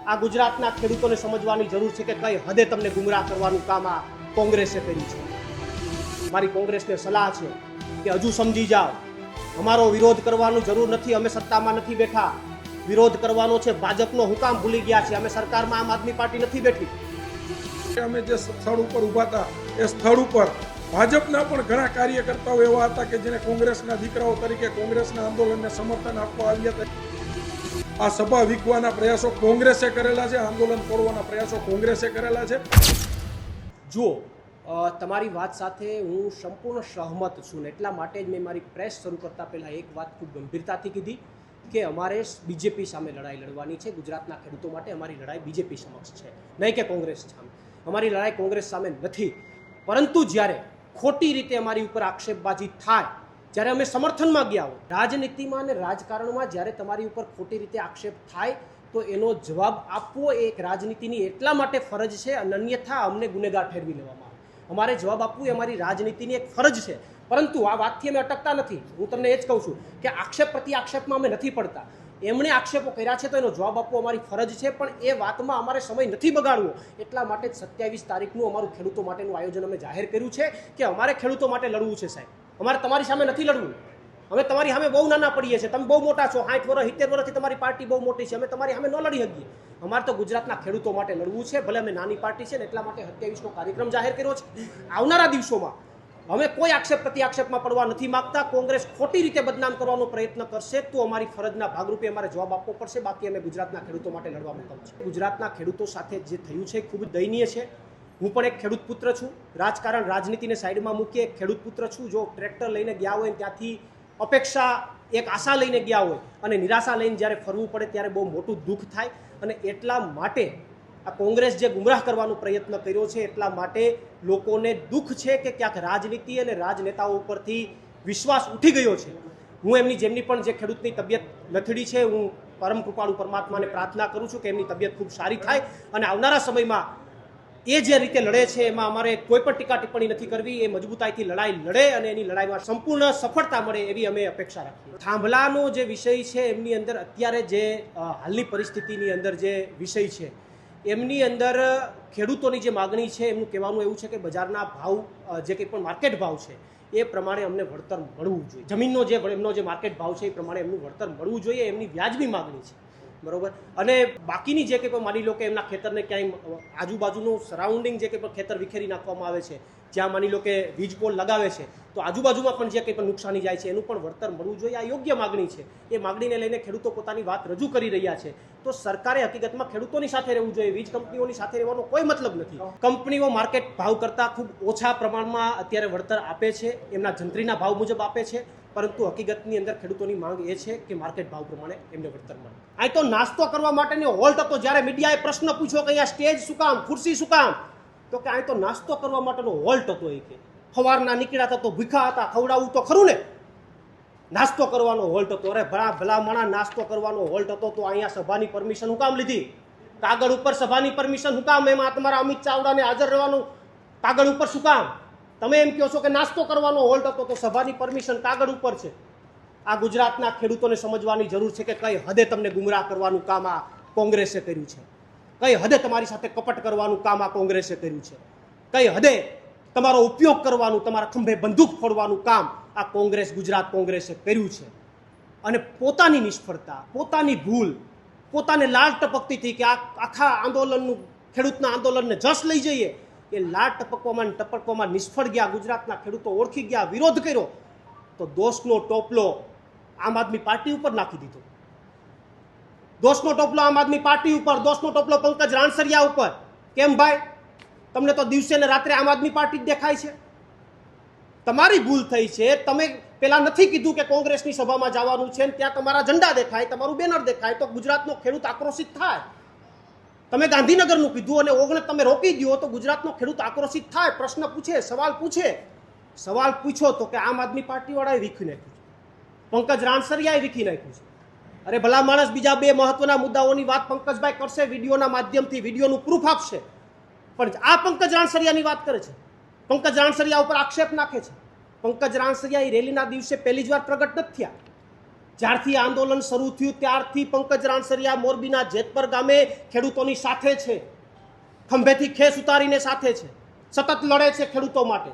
આ ગુજરાતના ખેડૂતોને સમજવાની જરૂર છે કે કઈ હદે તમને ગુમરાહ કરવાનું કામ આ કોંગ્રેસે કર્યું છે. મારી કોંગ્રેસને સલાહ છે કે હજુ સમજી જાઓ, અમારો વિરોધ કરવાની જરૂર નથી. અમે સત્તામાં નથી બેઠા, વિરોધ કરવાનો છે ભાજપનો. હું કામ ભૂલી ગયા છે? અમે સરકારમાં આમ આદમી પાર્ટી નથી બેઠી. અમે જે સ્થળ ઉપર ઊભા હતા એ સ્થળ ઉપર ભાજપના પણ ઘણા કાર્યકર્તાઓ એવા હતા કે જેને કોંગ્રેસના દીકરાઓ તરીકે કોંગ્રેસના આંદોલનને સમર્થન આપવા આવ્યા હતા. આ સભા વીખવાના પ્રયાસો કોંગ્રેસે કરેલા છે, આંદોલન તોડવાના પ્રયાસો કોંગ્રેસે કરેલા છે. જુઓ, તમારી વાત સાથે હું સંપૂર્ણ સહમત છું ને એટલા માટે જ મેં મારી પ્રેસ શરૂ કરતા પહેલાં એક વાત ખૂબ ગંભીરતાથી કીધી કે અમારે બીજેપી સામે લડાઈ લડવાની છે. ગુજરાતના ખેડૂતો માટે અમારી લડાઈ બીજેપી સમક્ષ છે, નહીં કે કોંગ્રેસ સામે. અમારી લડાઈ કોંગ્રેસ સામે નથી. પરંતુ જ્યારે ખોટી રીતે અમારી ઉપર આક્ષેપબાજી થાય, જ્યારે અમે સમર્થનમાં ગયા હોય, રાજનીતિમાં અને રાજકારણમાં જ્યારે તમારી ઉપર ખોટી રીતે આક્ષેપ થાય તો એનો જવાબ આપવો એ એક રાજનીતિની એટલા માટે ફરજ છે, અન્યથા અમને ગુનેગાર ઠેરવી લેવામાં આવે. અમારે જવાબ આપવું એ અમારી રાજનીતિની એક ફરજ છે. પરંતુ આ વાતથી અમે અટકતા નથી. હું તમને એ જ કહું છું કે આક્ષેપ પ્રતિ આક્ષેપમાં અમે નથી પડતા. એમણે આક્ષેપો કર્યા છે તો એનો જવાબ આપવો અમારી ફરજ છે, પણ એ વાતમાં અમારે સમય નથી બગાડવો. એટલા માટે જ 27 તારીખનું અમારું ખેડૂતો માટેનું આયોજન અમે જાહેર કર્યું છે કે અમારે ખેડૂતો માટે લડવું છે. સાહેબ, અમારે તમારી સામે નથી લડવું. અમે તમારી સામે બહુ નાના પડીએ છીએ. તમે બહુ મોટા છો, 60 વર્ષ 70 વર્ષથી તમારી પાર્ટી બહુ મોટી છે. અમે તમારી સામે ન લડી શકીએ. અમારે તો ગુજરાતના ખેડૂતો માટે લડવું છે. ભલે અમે નાની પાર્ટી છે ને એટલા માટે 27નો કાર્યક્રમ જાહેર કર્યો છે. આવનારા દિવસોમાં અમે કોઈ આક્ષેપ પ્રતિ આક્ષેપમાં પડવા નથી માંગતા. કોંગ્રેસ ખોટી રીતે બદનામ કરવાનો પ્રયત્ન કરશે તો અમારી ફરજના ભાગરૂપે અમારે જવાબ આપવો પડશે. બાકી અમે ગુજરાતના ખેડૂતો માટે લડવા મૂકમ છે. ગુજરાતના ખેડૂતો સાથે જે થયું છે ખૂબ જ દયનીય છે. હું પણ એક ખેડૂત પુત્ર છું. રાજકારણ રાજનીતિને સાઈડમાં મૂકી એક ખેડૂત પુત્ર છું. જો ટ્રેક્ટર લઈને ગયા હોય ત્યાંથી અપેક્ષા એક આશા લઈને ગયા હોય અને નિરાશા લઈને જ્યારે ફરવું પડે ત્યારે બહુ મોટું દુઃખ થાય. અને એટલા માટે આ કોંગ્રેસ જે ગુમરાહ કરવાનો પ્રયત્ન કર્યો છે એટલા માટે લોકોને દુઃખ છે કે ક્યાંક રાજનીતિ અને રાજનેતાઓ ઉપરથી વિશ્વાસ ઉઠી ગયો છે. હું જેમની પણ જે ખેડૂતની તબિયત લથડી છે, હું પરમ કૃપાળુ પરમાત્માને પ્રાર્થના કરું છું કે એમની તબિયત ખૂબ સારી થાય અને આવનારા સમયમાં એ જે રીતે લડે છે એમાં અમારે કોઈ પણ ટીકા ટિપ્પણી નથી કરવી. એ મજબૂતાઈથી લડાઈ લડે અને એની લડાઈમાં સંપૂર્ણ સફળતા મળે એવી અમે અપેક્ષા રાખીએ. થાંભલાનો જે વિષય છે એમની અંદર અત્યારે જે હાલની પરિસ્થિતિની અંદર જે વિષય છે એમની અંદર ખેડૂતોની જે માગણી છે એમનું કહેવાનું એવું છે કે બજારના ભાવ જે કંઈ પણ માર્કેટ ભાવ છે એ પ્રમાણે અમને વળતર મળવું જોઈએ. જમીનનો એમનો જે માર્કેટ ભાવ છે એ પ્રમાણે એમનું વળતર મળવું જોઈએ. એમની વ્યાજબી માગણી છે, બરોબર. અને બાકીની જે કંઈ પણ માની લો કે એમના ખેતરને ક્યાંય આજુબાજુનું સરાઉન્ડિંગ જે કંઈ પણ ખેતર વિખેરી નાખવામાં આવે છે, જ્યાં માની લો કે વીજ પોલ લગાવે છે તો આજુબાજુમાં પણ જે કંઈ પણ નુકસાની જાય છે એનું પણ વળતર મળવું જોઈએ. આ યોગ્ય માગણી છે. એ માગણીને લઈને ખેડૂતો પોતાની વાત રજૂ કરી રહ્યા છે. તો સરકારે હકીકતમાં ખેડૂતોની સાથે રહેવું જોઈએ. વીજ કંપનીઓની સાથે રહેવાનો કોઈ મતલબ નથી. કંપનીઓ માર્કેટ ભાવ કરતાં ખૂબ ઓછા પ્રમાણમાં અત્યારે વળતર આપે છે, એમના જંત્રીના ભાવ મુજબ આપે છે. પરંતુ હકીકતની અંદર ખેડૂતોની માંગ એ છે કે માર્કેટ ભાવ પ્રમાણે એમને વળતર મળે. અહીં તો નાસ્તો કરવા માટેનો હોલ્ટ હતો. જ્યારે મીડિયાએ પ્રશ્ન પૂછ્યો કે અહીંયા સ્ટેજ શું કામ, ખુરશી શું કામ, તો કે અહીં તો નાસ્તો કરવા માટેનો હોલ્ટ હતો. એ કે સવારના નીકળ્યા હતા તો ભૂખા હતા, ખવડાવવું તો ખરું ને. નાસ્તો કરવાનો હોલ્ટ હતો. અરે ભલા માણા, નાસ્તો કરવાનો હોલ્ટ હતો તો અહીંયા સભાની પરમિશન હું કામ લીધી? કાગળ ઉપર સભાની પરમિશન શું કામ? એમાં તમારા અમિત ચાવડાને હાજર રહેવાનું કાગળ ઉપર શું કામ? તમે એમ કહો છો કે નાસ્તો કરવાનો હોલ્ટ હતો તો સભાની પરમિશન કાગળ ઉપર છે. આ ગુજરાતના ખેડૂતોને સમજવાની જરૂર છે કે કઈ હદે તમને ગુમરાહ કરવાનું કામ આ કોંગ્રેસે કર્યું છે. કઈ હદે તમારી સાથે કપટ કરવાનું કામ આ કોંગ્રેસે કર્યું છે. કઈ હદે તમારો ઉપયોગ કરવાનું, તમારા ખંભે બંદૂક ફોડવાનું કામ આ ગુજરાત કોંગ્રેસે કર્યું છે. અને પોતાની નિષ્ફળતા, પોતાની ભૂલ, પોતાને લાલ ટપકતીથી કે આખા આંદોલનનું, ખેડૂતના આંદોલનને જશ લઈ જઈએ, એ લાળ ટપકવામાં નિષ્ફળ ગયા. ગુજરાતના ખેડૂતો ઓળખી ગયા, વિરોધ કર્યો તો દોષનો ટોપલો આમ આદમી પાર્ટી ઉપર નાખી દીધો. દોષનો ટોપલો આમ આદમી પાર્ટી ઉપર, દોષનો ટોપલો પંકજ રાણસરિયા ઉપર. કેમ ભાઈ? તમને તો દિવસે ને રાત્રે આમ આદમી પાર્ટી જ દેખાય છે. તમારી ભૂલ થઈ છે. તમે પેલા નથી કીધું કે કોંગ્રેસની સભામાં જવાનું છે, ત્યાં તમારા ઝંડા દેખાય, તમારું બેનર દેખાય તો ગુજરાતનો ખેડૂત આક્રોશિત થાય. તમે ગાંધીનગરનું કીધું અને ઓગણ તમે રોકી દો તો ગુજરાતનો ખેડૂત આક્રોશિત થાય, પ્રશ્ન પૂછે, સવાલ પૂછે. સવાલ પૂછો તો કે આમ આદમી પાર્ટીવાળાએ વીખી નાખ્યું છે, પંકજ રાણસરિયાએ વીખી નાખ્યું છે. અરે ભલા માણસ, બીજા બે મહત્વના મુદ્દાઓની વાત પંકજભાઈ કરશે, વિડીયોના માધ્યમથી વિડીયોનું પ્રૂફ આપશે, પણ આ પંકજ રાણસરિયાની વાત કરે છે. પંકજ રાણસરિયા ઉપર આક્ષેપ નાખે છે. પંકજ રાણસરિયા એ રેલીના દિવસે પહેલી જ વાર પ્રગટ નથી થયા. જ્યારથી આંદોલન શરૂ થયું ત્યારથી પંકજ રાણસરિયા મોરબીના જેતપર ગામે ખેડૂતોની સાથે છે, ખંભેથી ખેસ ઉતારીને સાથે છે, સતત લડે છે ખેડૂતો માટે.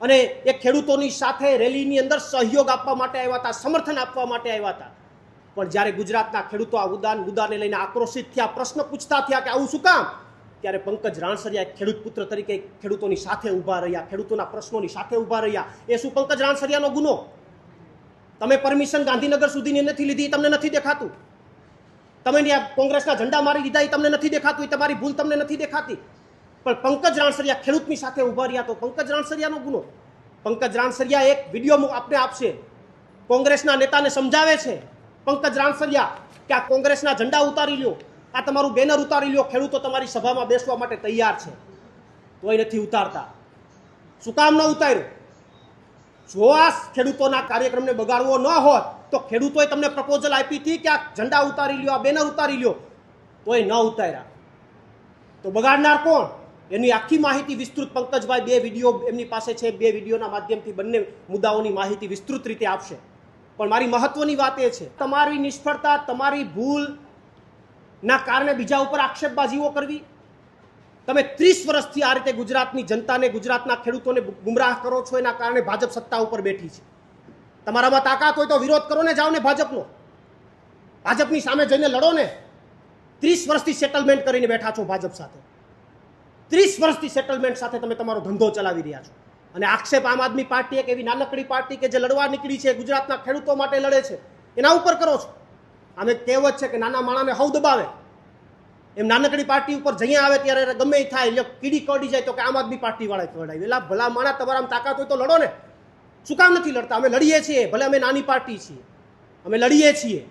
અને એ ખેડૂતોની સાથે રેલીની અંદર સહયોગ આપવા માટે આવ્યા હતા, સમર્થન આપવા માટે આવ્યા હતા. પણ જ્યારે ગુજરાતના ખેડૂતો આ મુદ્દાને લઈને આક્રોશિત થયા, પ્રશ્ન પૂછતા થયા કે આવું શું કામ, ત્યારે પંકજ રાણસરિયા ખેડૂત પુત્ર તરીકે ખેડૂતોની સાથે ઊભા રહ્યા, ખેડૂતોના પ્રશ્નોની સાથે ઊભા રહ્યા. એ શું પંકજ રાણસરિયાનો ગુનો? તમે પરમિશન ગાંધીનગર સુધીની નથી લીધી, તમને નથી દેખાતું? તમે ત્યાં કોંગ્રેસના ઝંડા મારી દીધા, એ તમને નથી દેખાતું? એ તમારી ભૂલ તમને નથી દેખાતી? પણ પંકજ રાણસરિયા ખેડૂતની સાથે ઊભા રહ્યા તો પંકજ રાણસરિયાનો ગુનો. પંકજ રાણસરિયા એક વિડીયો આપણે આપશે, કોંગ્રેસના નેતાને સમજાવે છે પંકજ રાણસરિયા કે આ કોંગ્રેસના ઝંડા ઉતારી લ્યો, આ તમારું બેનર ઉતારી લ્યો, ખેડૂતો તમારી સભામાં બેસવા માટે તૈયાર છે, તોય નથી ઉતારતા. શું કામ ન ઉતાર્યું? જો આ ખેડૂતોના કાર્યક્રમને બગાડવો ન હોત તો ખેડૂતોએ તમને પ્રપોઝલ આપી હતી કે આ ઝંડા ઉતારી લ્યો, આ બેનર ઉતારી લ્યો, તોય ન ઉતાર્યા. તો બગાડનાર કોણ? એની આખી માહિતી વિસ્તૃત પંકજભાઈ 2 વિડીયો એમની પાસે છે, 2 વિડીયોના માધ્યમથી બંને મુદ્દાઓની માહિતી વિસ્તૃત રીતે આપશે. પણ મારી મહત્વની વાત એ છે, તમારી નિષ્ફળતા, તમારી ભૂલના કારણે બીજા ઉપર આક્ષેપબાજીઓ કરવી. તમે 30 વર્ષથી આ રીતે ગુજરાતની જનતાને, ગુજરાતના ખેડૂતોને ગુમરાહ કરો છો, એના કારણે ભાજપ સત્તા ઉપર બેઠી છે. તમારામાં તાકાત હોય તો વિરોધ કરો ને, જાઓ ને ભાજપનો, ભાજપની સામે જઈને લડો ને. 30 વર્ષથી સેટલમેન્ટ કરીને બેઠા છો ભાજપ સાથે, 30 વર્ષથી સેટલમેન્ટ સાથે તમે તમારો ધંધો ચલાવી રહ્યા છો. અને આક્ષેપ આમ આદમી પાર્ટી એક એવી નાનકડી પાર્ટી કે જે લડવા નીકળી છે, ગુજરાતના ખેડૂતો માટે લડે છે, એના ઉપર કરો છો. આમ એક કહેવત છે કે નાના માણાને હવ દબાવે, એમ નાનકડી પાર્ટી ઉપર જઈએ આવે ત્યારે ગમે એ થાય, એટલે કીડી કરડી જાય તો કે આમ આદમી પાર્ટી વાળા કહેવાય. એટલે ભલા માણા, તમારામાં તાકાત હોય તો લડો ને. શું કામ નથી લડતા? અમે લડીએ છીએ, ભલે અમે નાની પાર્ટી છીએ, અમે લડીએ છીએ.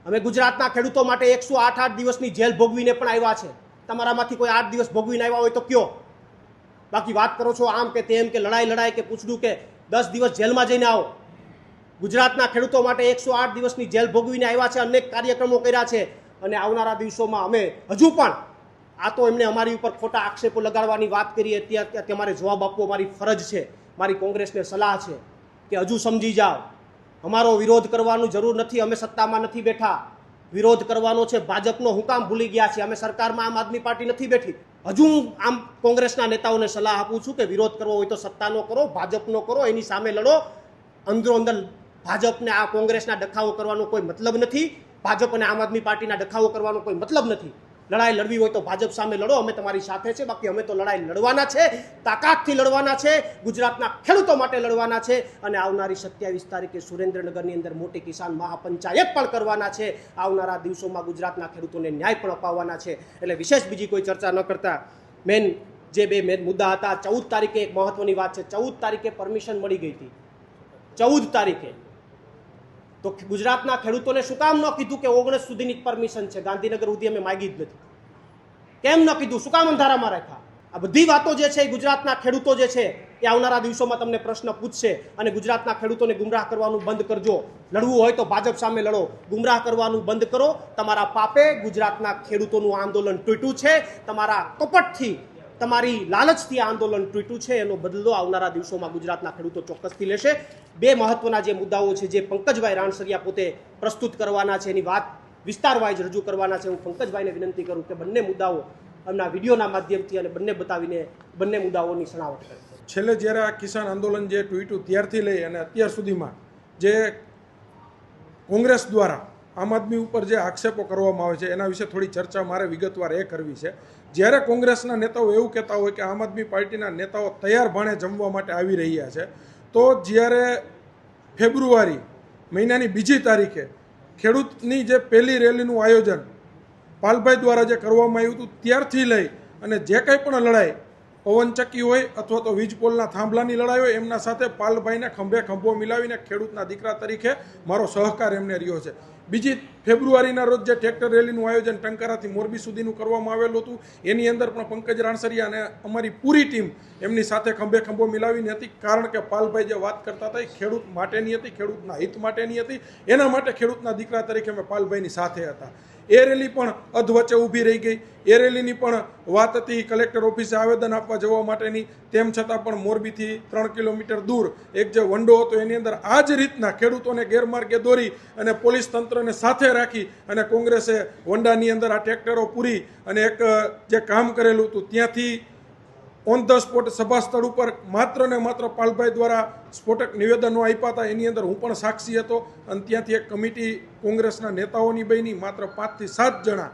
અમે ગુજરાતના ખેડૂતો માટે 108 દિવસની જેલ ભોગવીને પણ આવ્યા છે. તમારામાંથી કોઈ 8 દિવસ ભોગવીને આવ્યા હોય તો કયો? બાકી વાત કરો છો આમ કે તેમ કે લડાઈ કે પૂછડું કે 10 દિવસ જેલમાં જઈને આવો. ગુજરાતના ખેડૂતો માટે 108 દિવસની જેલ ભોગવીને આવ્યા છે, અનેક કાર્યક્રમો કર્યા છે. અને આવનારા દિવસોમાં અમે હજુ પણ, આ તો એમને અમારી ઉપર ખોટા આક્ષેપો લગાડવાની વાત કરી, અત્યારે તમારે જવાબ આપવો મારી ફરજ છે. મારી કોંગ્રેસને સલાહ છે કે હજુ સમજી જાઓ, અમારો વિરોધ કરવાની જરૂર નથી. અમે સત્તામાં નથી બેઠા, વિરોધ કરવાનો છે ભાજપનો. હું કામ ભૂલી ગયા છે? અમે સરકારમાં આમ આદમી પાર્ટી નથી બેઠી. હજુ હું આમ કોંગ્રેસના નેતાઓને સલાહ આપું છું કે વિરોધ કરવો હોય તો સત્તાનો કરો, ભાજપનો કરો, એની સામે લડો. અંદરો અંદર ભાજપને આ કોંગ્રેસના ડખાવો કરવાનો કોઈ મતલબ નથી, ભાજપ અને આમ આદમી પાર્ટીના ડખાવો કરવાનો કોઈ મતલબ નથી. લડાઈ લડવી હોય તો ભાજપ સામે લડો, અમે તમારી સાથે છે. બાકી અમે તો લડાઈ લડવાના છે, તાકાતથી લડવાના છે, ગુજરાતના ખેડૂતો માટે લડવાના છે. અને આવનારી 27 તારીખે સુરેન્દ્રનગરની અંદર મોટી કિસાન મહાપંચાયત પણ કરવાના છે. આવનારા દિવસોમાં ગુજરાતના ખેડૂતોને ન્યાય પણ અપાવવાના છે. એટલે વિશેષ બીજી કોઈ ચર્ચા ન કરતા મેન જે 2 મુદ્દા હતા, 14 તારીખે એક મહત્વની વાત છે. 14 તારીખે પરમિશન મળી ગઈ હતી. 14 તારીખે તો ગુજરાતના ખેડૂતોને શું કામ ન કીધું કે 19 સુધીની પરમિશન છે? ગાંધીનગર સુધી અમે માગી જ નથી. કેમ ન કીધું? શું કામ અંધારામાં રાખ્યા? આ બધી વાતો જે છે એ ગુજરાતના ખેડૂતો જે છે એ આવનારા દિવસોમાં તમને પ્રશ્ન પૂછશે. અને ગુજરાતના ખેડૂતોને ગુમરાહ કરવાનું બંધ કરજો. લડવું હોય તો ભાજપ સામે લડો, ગુમરાહ કરવાનું બંધ કરો. તમારા પાપે ગુજરાતના ખેડૂતોનું આંદોલન તૂટ્યું છે, તમારા કપટથી, તમારી લાલચથી આંદોલન તૂટ્યું છે. એનો બદલો આવનારા દિવસોમાં ગુજરાતના ખેડૂતો ચોક્કસથી લેશે. 2 મહત્વના જે મુદ્દાઓ છે જે પંકજભાઈ રાણસરિયા પોતે પ્રસ્તુત કરવાના છે, એની વાત વિસ્તારવાઇઝ રજૂ કરવાના છે. હું પંકજભાઈને વિનંતી કરું કે બંને મુદ્દાઓ એમના વિડીયોના માધ્યમથી અને બંને બતાવીને બંને મુદ્દાઓની સણાવટ કરે. છેલ્લે જ્યારે આ કિસાન આંદોલન જે તૂટ્યું ત્યારથી લઈ અને અત્યાર સુધીમાં જે કોંગ્રેસ દ્વારા આમ આદમી ઉપર જે આક્ષેપો કરવામાં આવે છે એના વિશે થોડી ચર્ચા મારે વિગતવાર એ કરવી છે. જ્યારે કોંગ્રેસના નેતાઓ એવું કહેતા હોય કે આમ આદમી પાર્ટીના નેતાઓ તૈયાર ભાણે જમવા માટે આવી રહ્યા છે, તો જ્યારે ફેબ્રુઆરી મહિનાની 2જી તારીખે ખેડૂતની જે પહેલી રેલીનું આયોજન પાલભાઈ દ્વારા જે કરવામાં આવ્યું હતું, ત્યારથી લઈ અને જે કંઈ પણ લડાઈ પવનચક્કી હોય અથવા તો વીજપોલના થાંભલાની લડાઈ હોય, એમના સાથે પાલભાઈને ખંભે ખંભો મિલાવીને ખેડૂતના દીકરા તરીકે મારો સહકાર એમને રહ્યો છે. બીજી ફેબ્રુઆરીના રોજ જે ટ્રેક્ટર રેલીનું આયોજન ટંકારાથી મોરબી સુધીનું કરવામાં આવેલું હતું એની અંદર પણ પંકજ રાણસરિયા અને અમારી પૂરી ટીમ એમની સાથે ખંભે ખંભો મિલાવીને હતી, કારણ કે પાલભાઈ જે વાત કરતા હતા એ ખેડૂત માટેની હતી, ખેડૂતના હિત માટેની હતી, એના માટે ખેડૂતના દીકરા તરીકે અમે પાલભાઈની સાથે હતા. એ રેલી પણ અધવચ્ચે ઊભી રહી ગઈ. એ રેલીની પણ વાત હતી કલેક્ટર ઓફિસે આવેદન આપવા જવા માટેની, તેમ છતાં પણ મોરબીથી 3 કિલોમીટર દૂર એક જે વંડો હતો એની અંદર આ જ રીતના ખેડૂતોને ગેરમાર્ગે દોરી અને પોલીસ તંત્રને સાથે રાખી અને કોંગ્રેસે વંડાની અંદર આ ટ્રેક્ટરો પૂરી અને એક જે કામ કરેલું હતું ત્યાંથી ઓન ધ સ્પોટ સભા સ્થળ ઉપર માત્ર ને માત્ર પાલભાઈ દ્વારા સ્ફોટક નિવેદનો આપ્યા હતા. એની અંદર હું પણ સાક્ષી હતો અને ત્યાંથી એક કમિટી કોંગ્રેસના નેતાઓની બની માત્ર 5 થી 7 જણા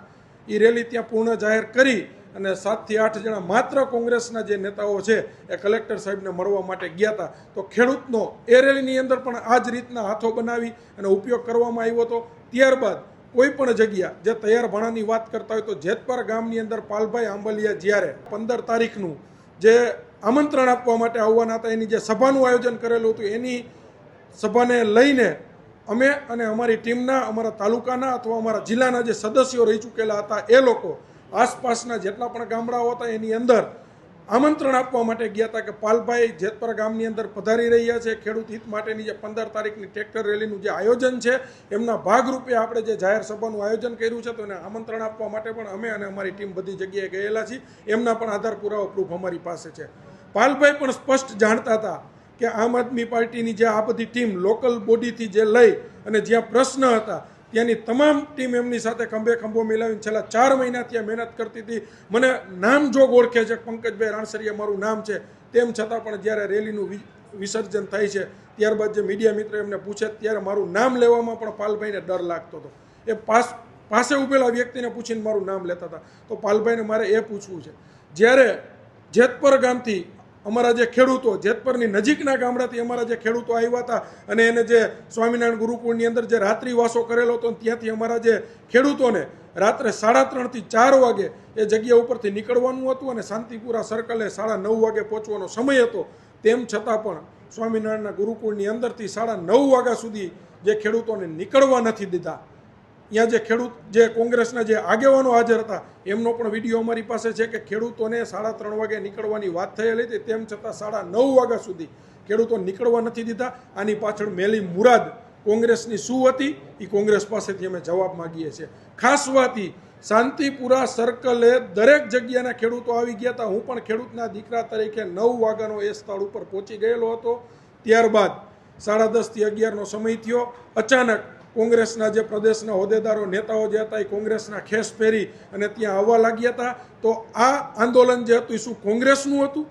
એ રેલી ત્યાં પૂર્ણ જાહેર કરી અને 7 થી 8 જણા માત્ર કોંગ્રેસના જે નેતાઓ છે એ કલેક્ટર સાહેબને મળવા માટે ગયા હતા. તો ખેડૂતનો એ રેલીની અંદર પણ આ જ રીતના હાથો બનાવી અને ઉપયોગ કરવામાં આવ્યો હતો. ત્યારબાદ કોઈ પણ જગ્યા જે તૈયાર ભાણાની વાત કરતા હોય તો જેતપર ગામની અંદર પાલભાઈ આંબલિયા જ્યારે 15 તારીખનું જે આમંત્રણ આપવા માટે આવવાના હતા એની જે સભાનું આયોજન કરેલું હતું એની સભાને લઈને અમે અને અમારી ટીમના અમારા તાલુકાના અથવા અમારા જિલ્લાના જે સદસ્યો રહી ચૂકેલા હતા એ લોકો આસપાસના જેટલા પણ ગામડાઓ હતા એની અંદર આમંત્રણ આપવા માટે ગયા હતા કે પાલભાઈ જેતપર ગામની અંદર પધારી રહ્યા છે. ખેડૂત હિત માટેની જે 15 તારીખની ટ્રેક્ટર રેલીનું જે આયોજન છે એમના ભાગરૂપે આપણે જે જાહેર સભાનું આયોજન કર્યું છે તો એને આમંત્રણ આપવા માટે પણ અમે અને અમારી ટીમ બધી જગ્યાએ ગયેલા છીએ. એમના પણ આધાર પુરાવા પ્રૂફ અમારી પાસે છે. પાલભાઈ પણ સ્પષ્ટ જાણતા હતા કે આમ આદમી પાર્ટીની જે આ બધી ટીમ લોકલ બોડીથી જે લઈ અને જ્યાં પ્રશ્ન હતા ત્યાંની તમામ ટીમ એમની સાથે ખંભે ખંભો મિલાવીને છેલ્લા 4 મહિના ત્યાં મહેનત કરતી હતી. મને નામ જોગ ઓળખે છે પંકજભાઈ રાણસરિયા મારું નામ છે, તેમ છતાં પણ જ્યારે રેલીનું વિસર્જન થાય છે ત્યારબાદ જે મીડિયા મિત્ર એમને પૂછે ત્યારે મારું નામ લેવામાં પણ પાલભાઈને ડર લાગતો હતો. એ પાસે ઉભેલા વ્યક્તિને પૂછીને મારું નામ લેતા હતા. તો પાલભાઈને મારે એ પૂછવું છે, જ્યારે જેતપર ગામથી અમારા જે ખેડૂતો જેતપરની નજીકના ગામડાથી અમારા જે ખેડૂતો આવ્યા હતા અને એને જે સ્વામિનારાયણ ગુરુકુળની અંદર જે રાત્રિવાસો કરેલો હતો ત્યાંથી અમારા જે ખેડૂતોને રાત્રે 3:30 થી 4 વાગે એ જગ્યા ઉપરથી નીકળવાનું હતું અને શાંતિપુરા સર્કલે 9:30 વાગે પહોંચવાનો સમય હતો. તેમ છતાં પણ સ્વામિનારાયણના ગુરુકુળની અંદરથી 9:30 વાગ્યા સુધી જે ખેડૂતોને નીકળવા નથી દીધા. ત્યાં જે ખેડૂત જે કોંગ્રેસના જે આગેવાનો હાજર હતા એમનો પણ વિડીયો અમારી પાસે છે કે ખેડૂતોને 3:30 વાગે નીકળવાની વાત થયેલી હતી, તેમ છતાં 9:30 વાગ્યા સુધી ખેડૂતો નીકળવા નથી દીધા. આની પાછળ મેલી મુરાદ કોંગ્રેસની શું હતી એ કોંગ્રેસ પાસેથી અમે જવાબ માગીએ છીએ. ખાસ વાત શાંતિપુરા સર્કલે દરેક જગ્યાના ખેડૂતો આવી ગયા હતા. હું પણ ખેડૂતના દીકરા તરીકે 9 વાગ્યાનો એ સ્થળ ઉપર પહોંચી ગયેલો હતો. ત્યારબાદ 10:30 થી 11નો સમય થયો. અચાનક કોંગ્રેસના જે પ્રદેશના હોદ્દેદારો નેતાઓ જે હતા એ કોંગ્રેસના ખેસ પહેરી અને ત્યાં આવવા લાગ્યા હતા. તો આ આંદોલન જે હતું એ શું કોંગ્રેસનું હતું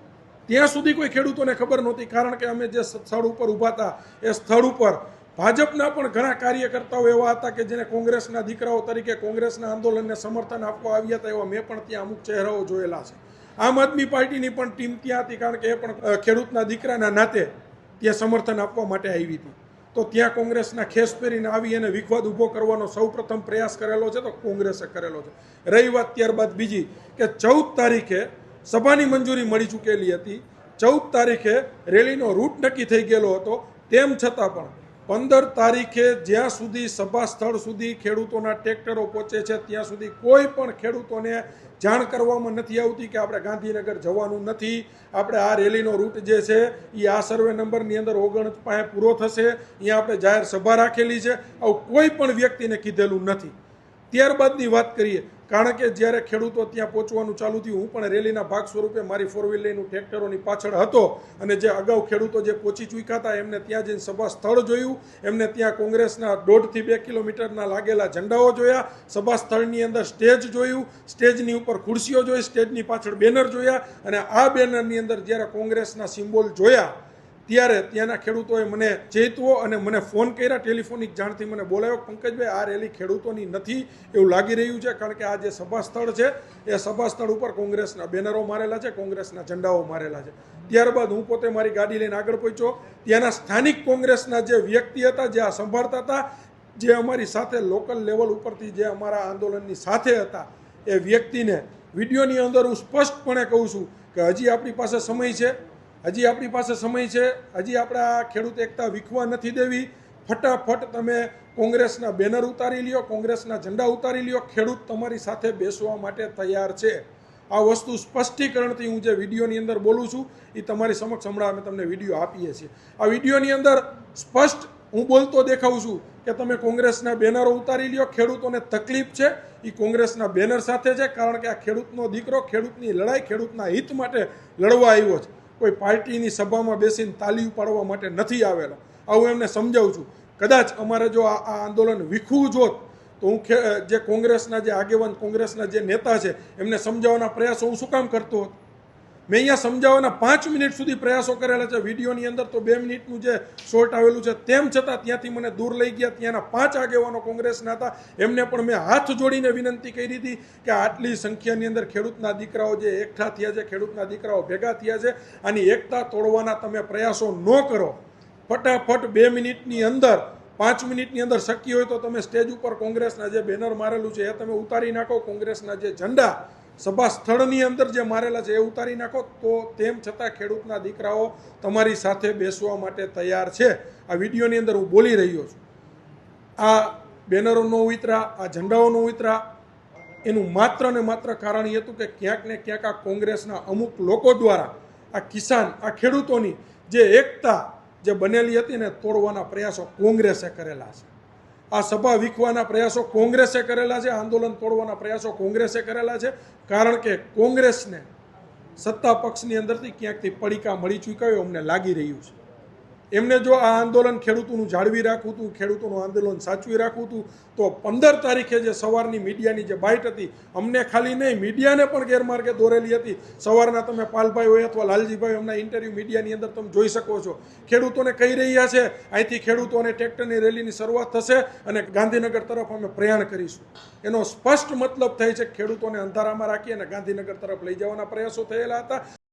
ત્યાં સુધી કોઈ ખેડૂતોને ખબર નહોતી, કારણ કે અમે જે સ્થળ ઉપર ઊભા હતા એ સ્થળ ઉપર ભાજપના પણ ઘણા કાર્યકર્તાઓ એવા હતા કે જેને કોંગ્રેસના દીકરાઓ તરીકે કોંગ્રેસના આંદોલનને સમર્થન આપવા આવ્યા હતા. એવા મેં પણ ત્યાં અમુક ચહેરાઓ જોયેલા છે. આમ આદમી પાર્ટીની પણ ટીમ ત્યાં હતી, કારણ કે એ પણ ખેડૂતના દીકરાના નાતે ત્યાં સમર્થન આપવા માટે આવી હતી. તો ત્યાં કોંગ્રેસના ખેસ પહેરીને આવી અને વિખવાદ ઊભો કરવાનો સૌપ્રથમ પ્રયાસ કરેલો છે તો કોંગ્રેસે કરેલો છે. રહી વાત ત્યારબાદ બીજી કે 14 તારીખે સભાની મંજૂરી મળી ચૂકેલી હતી. 14 તારીખે રેલીનો રૂટ નક્કી થઈ ગયેલો હતો. તેમ છતાં પણ 15 તારીખે જ્યાં સુધી સભા સ્થળ સુધી ખેડૂતોના ટ્રેક્ટરો પહોંચે છે ત્યાં સુધી કોઈ પણ ખેડૂતોને જાણ કરવામાં નથી આવતી કે આપણે ગાંધીનગર જવાનું નથી, આપણે આ રેલીનો રૂટ જે છે એ આ સર્વે નંબરની અંદર 39 પાસે પૂરો થશે, અહીંયા આપણે જાહેર સભા રાખેલી છે. આવું કોઈ પણ વ્યક્તિને કીધેલું નથી. ત્યારબાદની વાત કરીએ, કારણ કે જ્યારે ખેડૂતો ત્યાં પહોંચવાનું ચાલુ થયું હું પણ રેલીના ભાગ સ્વરૂપે મારી 4 વ્હીલરનું ટ્રેક્ટરોની પાછળ હતો અને જે અગાઉ ખેડૂતો જે પહોંચી ચૂક્યા હતા એમને ત્યાં જઈને સભા સ્થળ જોયું, એમને ત્યાં કોંગ્રેસના 1.5 થી 2 કિલોમીટરના લાગેલા ઝંડાઓ જોયા, સભા સ્થળની અંદર સ્ટેજ જોયું, સ્ટેજની ઉપર ખુરશીઓ જોઈ, સ્ટેજની પાછળ બેનર જોયા અને આ બેનરની અંદર જ્યારે કોંગ્રેસના સિમ્બોલ જોયા ત્યારે ત્યાંના ખેડૂતોએ મને ચેતવો અને મને ફોન કર્યા, ટેલિફોનિક જાણથી મને બોલાવ્યો, પંકજભાઈ આ રેલી ખેડૂતોની નથી એવું લાગી રહ્યું છે, કારણ કે આ જે સભા સ્થળ છે એ સભા સ્થળ ઉપર કોંગ્રેસના બેનરો મારેલા છે, કોંગ્રેસના ઝંડાઓ મારેલા છે. ત્યારબાદ હું પોતે મારી ગાડી લઈને આગળ પહોંચ્યો. ત્યાંના સ્થાનિક કોંગ્રેસના જે વ્યક્તિ હતા જે આ સંભાળતા હતા, જે અમારી સાથે લોકલ લેવલ ઉપરથી જે અમારા આંદોલનની સાથે હતા, એ વ્યક્તિને વિડીયોની અંદર હું સ્પષ્ટપણે કહું છું કે હજી આપણી પાસે સમય છે, હજી આપણી પાસે સમય છે, હજી આપણે આ ખેડૂત એકતા વિખવા નથી દેવી. ફટાફટ તમે કોંગ્રેસના બેનર ઉતારી લ્યો, કોંગ્રેસના ઝંડા ઉતારી લ્યો. ખેડૂત તમારી સાથે બેસવા માટે તૈયાર છે. આ વસ્તુ સ્પષ્ટીકરણથી હું જે વિડીયોની અંદર બોલું છું એ તમારી સમક્ષ હમણાં અમે તમને વિડીયો આપીએ છીએ. આ વિડીયોની અંદર સ્પષ્ટ હું બોલતો દેખાઉં છું કે તમે કોંગ્રેસના બેનરો ઉતારી લ્યો. ખેડૂતોને તકલીફ છે એ કોંગ્રેસના બેનર સાથે છે, કારણ કે આ ખેડૂતનો દીકરો ખેડૂતની લડાઈ ખેડૂતના હિત માટે લડવા આવ્યો છે. કોઈ પાર્ટીની સભામાં બેસીને તાલી પાડવા માટે નથી આવેલો. આવું એમને સમજાવું છું. કદાચ અમારે જો આ આંદોલન વિખવું જોત તો હું જે કોંગ્રેસના જે આગેવાન, કોંગ્રેસના જે નેતા છે એમને સમજાવવાના પ્રયાસો હું શું કામ કરતો હતો? મેં અહીંયા સમજાવવાના 5 મિનિટ સુધી પ્રયાસો કરેલા છે. વિડીયોની અંદર તો 2 મિનિટનું જે શોર્ટ આવેલું છે, તેમ છતાં ત્યાંથી મને દૂર લઈ ગયા. ત્યાંના 5 આગેવાનો કોંગ્રેસના હતા. એમને પણ મેં હાથ જોડીને વિનંતી કરી હતી કે આટલી સંખ્યાની અંદર ખેડૂતના દીકરાઓ જે એકઠા થયા છે, ખેડૂતના દીકરાઓ ભેગા થયા છે, આની એકતા તોડવાના તમે પ્રયાસો ન કરો. ફટાફટ 2 મિનિટની અંદર, 5 મિનિટની અંદર શક્ય હોય તો તમે સ્ટેજ ઉપર કોંગ્રેસના જે બેનર મારેલું છે એ તમે ઉતારી નાખો. કોંગ્રેસના જે ઝંડા સભા સ્થળની અંદર જે મારેલા છે એ ઉતારી નાખો. તો તેમ છતાં ખેડૂતના દીકરાઓ તમારી સાથે બેસવા માટે તૈયાર છે. આ વિડીયોની અંદર હું બોલી રહ્યો છું. આ બેનરો ન ઉતરા, આ ઝંડાઓ ન ઉતરા, એનું માત્ર ને માત્ર કારણ એ હતું કે ક્યાંક ને ક્યાંક આ કોંગ્રેસના અમુક લોકો દ્વારા આ કિસાન, આ ખેડૂતોની જે એકતા જે બનેલી હતી ને તોડવાના પ્રયાસો કોંગ્રેસે કરેલા છે. આ સભા વીખવાના પ્રયાસો કોંગ્રેસે કરેલા છે. આંદોલન તોડવાના પ્રયાસો કોંગ્રેસે કરેલા છે. કારણ કે કોંગ્રેસને સત્તા પક્ષની અંદરથી ક્યાંકથી પડીકા મળી ચૂક્યા હોય અમને લાગી રહ્યું છે. એમને જો આ આંદોલન ખેડૂતોનું જાળવી રાખવું હતું, ખેડૂતોનું આંદોલન સાચવી રાખવું હતું, તો 15 તારીખે જે સવારની મીડિયાની જે બાઇટ હતી, અમને ખાલી નહીં મીડિયાને પણ ગેરમાર્ગે દોરેલી હતી. સવારના તમે પાલભાઈ હોય અથવા લાલજીભાઈ એમના ઇન્ટરવ્યૂ મીડિયાની અંદર તમે જોઈ શકો છો. ખેડૂતોને કહી રહ્યા છે અહીંથી ખેડૂતો અને ટ્રેક્ટરની રેલીની શરૂઆત થશે અને ગાંધીનગર તરફ અમે પ્રયાણ કરીશું. એનો સ્પષ્ટ મતલબ થાય છે કે ખેડૂતોને અંધારામાં રાખી અને ગાંધીનગર તરફ લઈ જવાના પ્રયાસો થયેલા હતા.